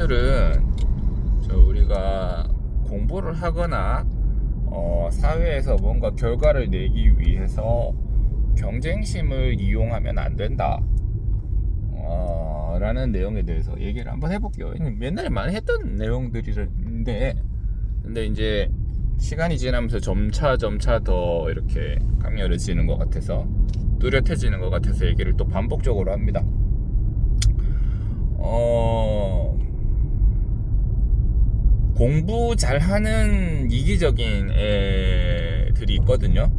오늘은 우리가 공부를 하거나 사회에서 뭔가 결과를 내기 위해서 경쟁심을 이용하면 안 된다 라는 내용에 대해서 얘기를 한번 해볼게요. 옛날에 많이 했던 내용들인데 근데 이제 시간이 지나면서 점차 더 이렇게 강렬해지는 것 같아서, 뚜렷해지는 것 같아서 얘기를 또 반복적으로 합니다. 공부 잘하는 이기적인 애들이 있거든요.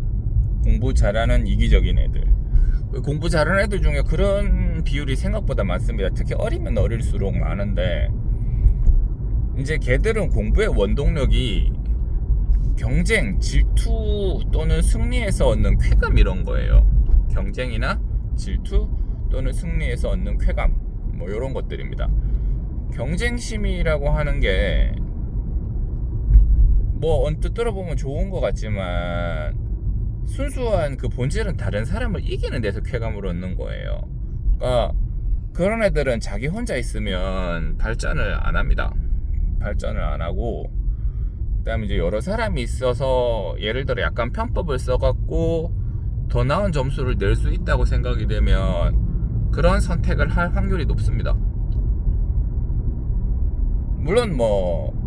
공부 잘하는 이기적인 애들. 공부 잘하는 애들 중에 그런 비율이 생각보다 많습니다. 특히 어리면 어릴수록 많은데, 이제 걔들은 공부의 원동력이 경쟁, 질투 또는 승리에서 얻는 쾌감 이런 거예요. 경쟁이나 질투 또는 승리에서 얻는 쾌감, 뭐 이런 것들입니다. 경쟁심이라고 하는 게 뭐 언뜻 들어보면 좋은 것 같지만 순수한 그 본질은 다른 사람을 이기는 데서 쾌감을 얻는 거예요. 그러니까 그런 애들은 자기 혼자 있으면 발전을 안 합니다. 발전을 안 하고, 그 다음에 이제 여러 사람이 있어서 예를 들어 약간 편법을 써갖고 더 나은 점수를 낼 수 있다고 생각이 되면 그런 선택을 할 확률이 높습니다. 물론 뭐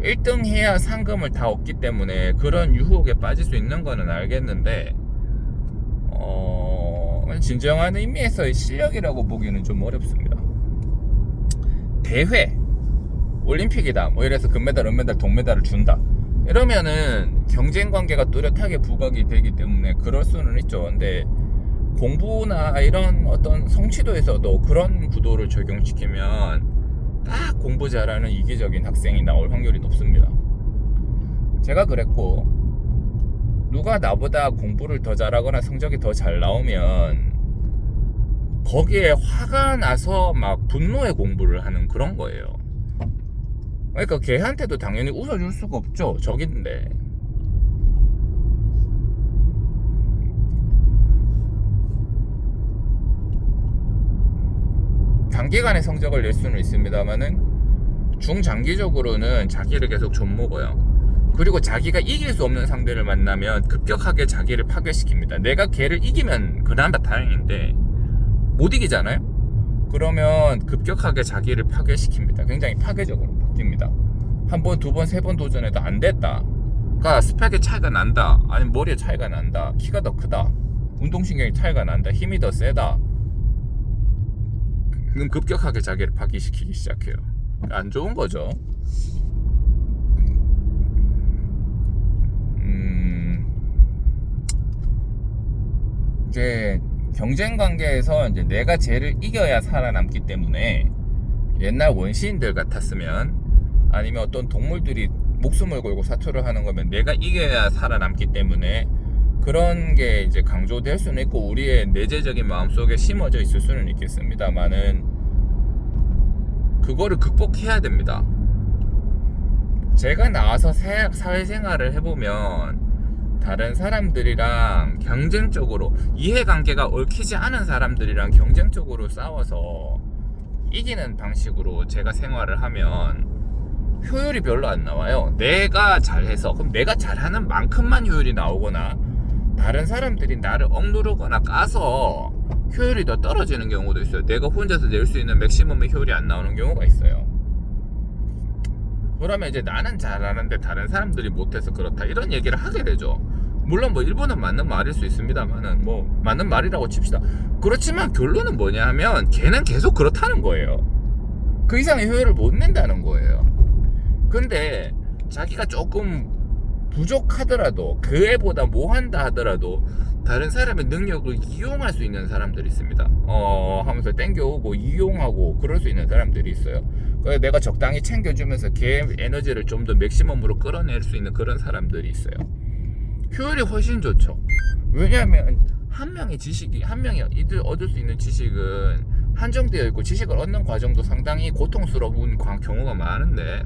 1등 해야 상금을 다 얻기 때문에 그런 유혹에 빠질 수 있는 거는 알겠는데, 진정한 의미에서의 실력이라고 보기는 좀 어렵습니다. 대회, 올림픽이다 뭐 이래서 금메달, 은메달, 동메달을 준다 이러면은 경쟁 관계가 뚜렷하게 부각이 되기 때문에 그럴 수는 있죠. 근데 공부나 이런 어떤 성취도에서도 그런 구도를 적용시키면 딱 공부 잘하는 이기적인 학생이 나올 확률이 높습니다. 제가 그랬고, 누가 나보다 공부를 더 잘하거나 성적이 더 잘 나오면 거기에 화가 나서 막 분노의 공부를 하는 그런 거예요. 그러니까 걔한테도 당연히 웃어줄 수가 없죠. 적인데. 단기간에 성적을 낼 수는 있습니다만은 중장기적으로는 자기를 계속 좀먹어요. 그리고 자기가 이길 수 없는 상대를 만나면 급격하게 자기를 파괴시킵니다. 내가 걔를 이기면 그나마 다행인데 못 이기잖아요. 그러면 급격하게 자기를 파괴시킵니다. 굉장히 파괴적으로 바뀝니다. 한 번, 두 번, 세 번 도전해도 안 됐다. 그러니까 스펙의 차이가 난다. 아니면 머리의 차이가 난다. 키가 더 크다. 운동신경의 차이가 난다. 힘이 더 세다. 그럼 급격하게 자기를 파괴시키기 시작해요. 안 좋은 거죠. 이제 경쟁 관계에서 이제 내가 쟤를 이겨야 살아남기 때문에, 옛날 원시인들 같았으면, 아니면 어떤 동물들이 목숨을 걸고 사투를 하는 거면 내가 이겨야 살아남기 때문에 그런 게 이제 강조될 수는 있고 우리의 내재적인 마음속에 심어져 있을 수는 있겠습니다만은 그거를 극복해야 됩니다. 제가 나와서 사회생활을 해보면 다른 사람들이랑 경쟁적으로, 이해관계가 얽히지 않은 사람들이랑 경쟁적으로 싸워서 이기는 방식으로 제가 생활을 하면 효율이 별로 안 나와요. 내가 잘해서, 그럼 내가 잘하는 만큼만 효율이 나오거나 다른 사람들이 나를 억누르거나 까서 효율이 더 떨어지는 경우도 있어요. 내가 혼자서 낼 수 있는 맥시멈의 효율이 안 나오는 경우가 있어요. 그러면 이제 나는 잘하는데 다른 사람들이 못해서 그렇다, 이런 얘기를 하게 되죠. 물론 뭐 일부는 맞는 말일 수 있습니다만은 뭐 맞는 말이라고 칩시다. 그렇지만 결론은 뭐냐 하면 걔는 계속 그렇다는 거예요. 그 이상의 효율을 못 낸다는 거예요. 근데 자기가 조금 부족하더라도, 그 애보다 뭐한다 하더라도 다른 사람의 능력을 이용할 수 있는 사람들이 있습니다. 하면서 땡겨오고 이용하고 그럴 수 있는 사람들이 있어요. 그래서 내가 적당히 챙겨주면서 걔 에너지를 좀 더 맥시멈으로 끌어낼 수 있는 그런 사람들이 있어요. 효율이 훨씬 좋죠. 왜냐하면 한 명이 얻을 수 있는 지식은 한정되어 있고, 지식을 얻는 과정도 상당히 고통스러운 경우가 많은데,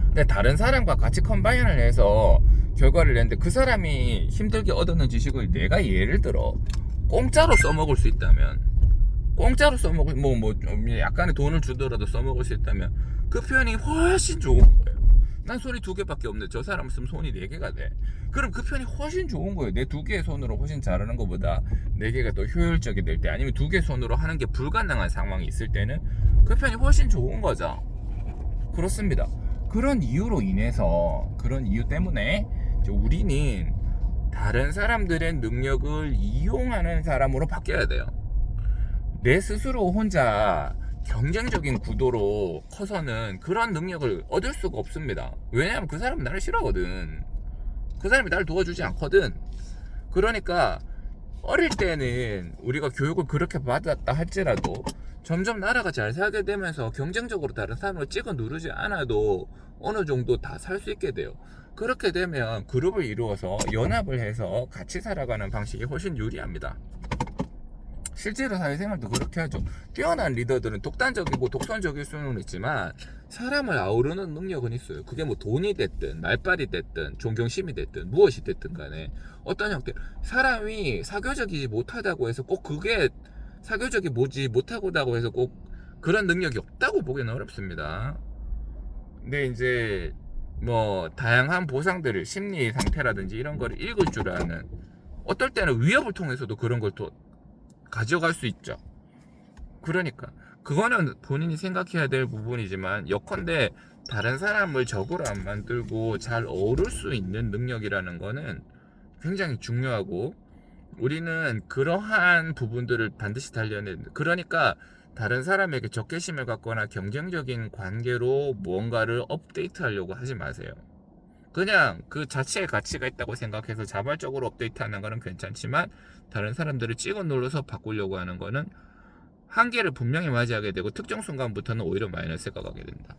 근데 다른 사람과 같이 컴바인을 해서 결과를 냈는데 그 사람이 힘들게 얻었는 지식을 내가 예를 들어 공짜로 써먹을 수 있다면 공짜로 써먹을 좀 약간의 돈을 주더라도 써먹을 수 있다면 그 표현이 훨씬 좋은 거예요. 난 손이 2개밖에 없는데 저 사람 쓰면 손이 4개가 돼. 그럼 그 표현이 훨씬 좋은 거예요. 내 2개의 손으로 훨씬 잘하는 것보다 4개가 더 효율적이 될 때, 아니면 2개 손으로 하는 게 불가능한 상황이 있을 때는 그 표현이 훨씬 좋은 거죠. 그렇습니다. 그런 이유로 인해서, 그런 이유 때문에 우리는 다른 사람들의 능력을 이용하는 사람으로 바뀌어야 돼요. 내 스스로 혼자 경쟁적인 구도로 커서는 그런 능력을 얻을 수가 없습니다. 왜냐하면 그 사람은 나를 싫어하거든. 그 사람이 나를 도와주지 않거든. 그러니까 어릴 때는 우리가 교육을 그렇게 받았다 할지라도 점점 나라가 잘 살게 되면서 경쟁적으로 다른 사람을 찍어 누르지 않아도 어느 정도 다 살 수 있게 돼요. 그렇게 되면 그룹을 이루어서 연합을 해서 같이 살아가는 방식이 훨씬 유리합니다. 실제로 사회생활도 그렇게 하죠. 뛰어난 리더들은 독단적이고 독선적일 수는 있지만 사람을 아우르는 능력은 있어요. 그게 뭐 돈이 됐든 말빨이 됐든 존경심이 됐든 무엇이 됐든 간에 어떤 형태, 사람이 사교적이지 못하다고 해서 꼭 그게 사교적이 뭐지 못하고다고 해서 꼭 그런 능력이 없다고 보기는 어렵습니다. 근데 이제 뭐 다양한 보상들을, 심리 상태라든지 이런 거를 읽을 줄 아는, 어떨 때는 위협을 통해서도 그런 걸 또 가져갈 수 있죠. 그러니까 그거는 본인이 생각해야 될 부분이지만, 예컨대 다른 사람을 적으로 안 만들고 잘 어울릴 수 있는 능력이라는 거는 굉장히 중요하고, 우리는 그러한 부분들을 반드시 단련해야. 그러니까 다른 사람에게 적개심을 갖거나 경쟁적인 관계로 무언가를 업데이트하려고 하지 마세요. 그냥 그 자체의 가치가 있다고 생각해서 자발적으로 업데이트하는 거는 괜찮지만, 다른 사람들을 찍어 눌러서 바꾸려고 하는 거는 한계를 분명히 맞이하게 되고 특정 순간부터는 오히려 마이너스가 가게 된다.